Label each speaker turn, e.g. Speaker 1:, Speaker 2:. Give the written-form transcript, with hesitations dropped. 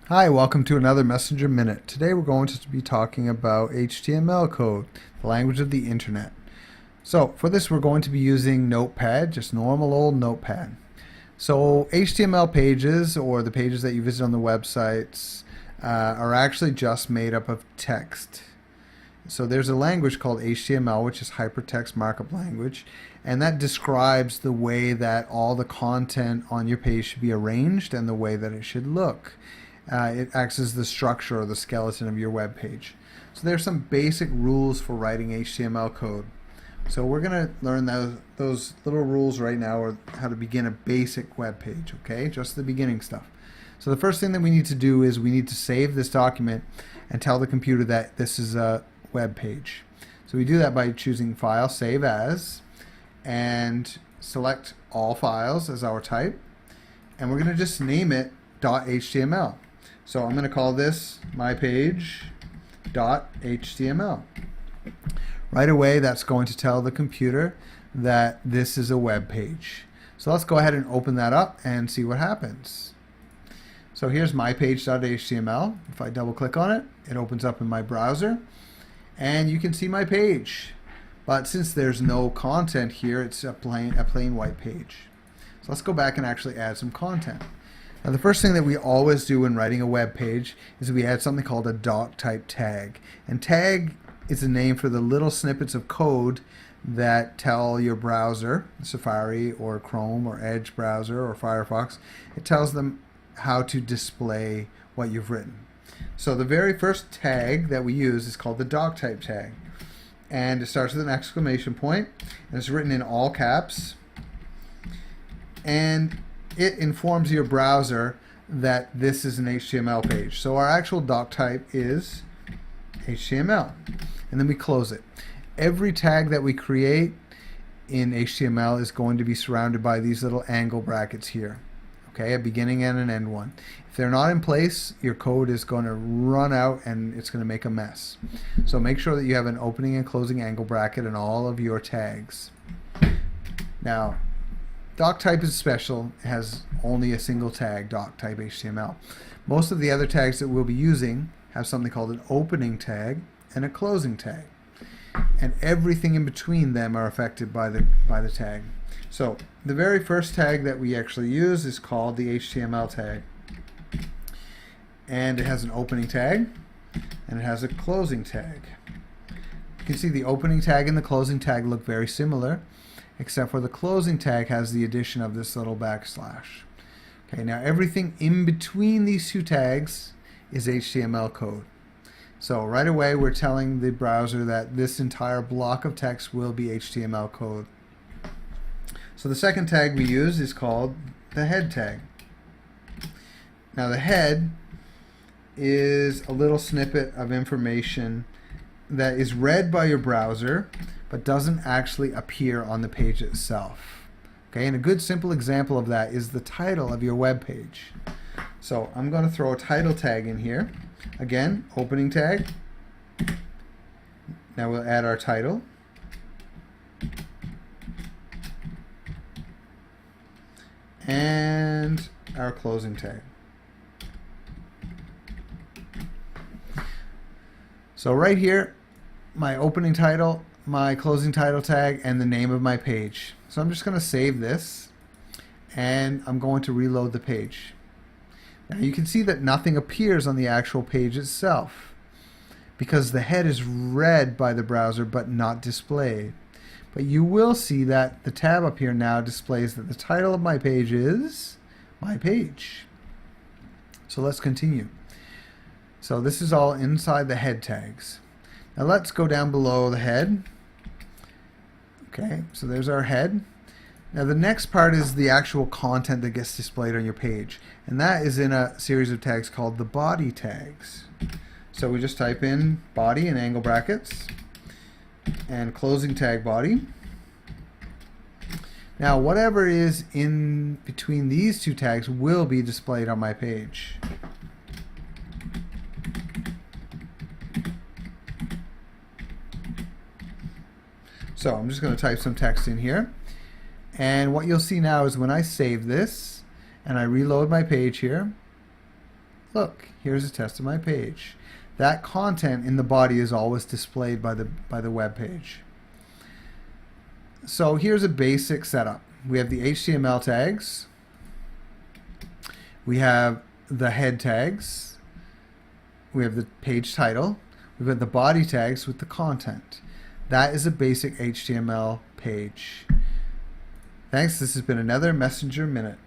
Speaker 1: Hi, welcome to another Messenger Minute. Today we're going to be talking about HTML code, the language of the internet. So for this we're going to be using Notepad, just normal old Notepad. So HTML pages, or the pages that you visit on the websites, are actually just made up of text. So there's a language called HTML, which is Hypertext Markup Language, and that describes the way that all the content on your page should be arranged and the way that it should look. It acts as the structure or the skeleton of your web page. So there's some basic rules for writing HTML code. So we're going to learn those little rules right now, or how to begin a basic web page, okay? Just the beginning stuff. So the first thing that we need to do is we need to save this document and tell the computer that this is a web page. So we do that by choosing File, Save As, and select All Files as our type. And we're going to just name it .html. So I'm going to call this mypage.html. Right away, that's going to tell the computer that this is a web page. So let's go ahead and open that up and see what happens. So here's mypage.html. If I double click on it, it opens up in my browser and you can see my page. But since there's no content here, it's a plain white page. So let's go back and actually add some content. Now the first thing that we always do when writing a web page is we add something called a Doctype Tag. And tag is a name for the little snippets of code that tell your browser, Safari or Chrome or Edge browser or Firefox, it tells them how to display what you've written. So the very first tag that we use is called the Doctype Tag. And it starts with an exclamation point, and it's written in all caps. And it informs your browser that this is an HTML page. So our actual doc type is HTML. And then we close it. Every tag that we create in HTML is going to be surrounded by these little angle brackets here. Okay, a beginning and an end one. If they're not in place, your code is going to run out and it's going to make a mess. So make sure that you have an opening and closing angle bracket in all of your tags. Now, Doctype is special. It has only a single tag, Doctype HTML. Most of the other tags that we'll be using have something called an opening tag and a closing tag. And everything in between them are affected by the tag. So the very first tag that we actually use is called the HTML tag. And it has an opening tag and it has a closing tag. You can see the opening tag and the closing tag look very similar, except for the closing tag has the addition of this little backslash. Okay, now everything in between these two tags is HTML code. So right away we're telling the browser that this entire block of text will be HTML code. So the second tag we use is called the head tag. Now the head is a little snippet of information that is read by your browser but doesn't actually appear on the page itself. Okay, and a good simple example of that is the title of your web page. So I'm going to throw a title tag in here. Again, opening tag. Now we'll add our title. And our closing tag. So right here, my opening title, my closing title tag, and the name of my page. So I'm just going to save this and I'm going to reload the page. Now you can see that nothing appears on the actual page itself because the head is read by the browser but not displayed. But you will see that the tab up here now displays that the title of my page is my page. So let's continue. So this is all inside the head tags. Now let's go down below the head. Okay, so there's our head. Now the next part is the actual content that gets displayed on your page, and that is in a series of tags called the body tags. So we just type in body in angle brackets and closing tag body. Now whatever is in between these two tags will be displayed on my page. So I'm just going to type some text in here. And what you'll see now is when I save this and I reload my page here, Look, here's a test of my page. That content in the body is always displayed by the web page. So here's a basic setup. We have the HTML tags. We have the head tags. We have the page title. We've got the body tags with the content. That is a basic HTML page. Thanks. This has been another Messenger Minute.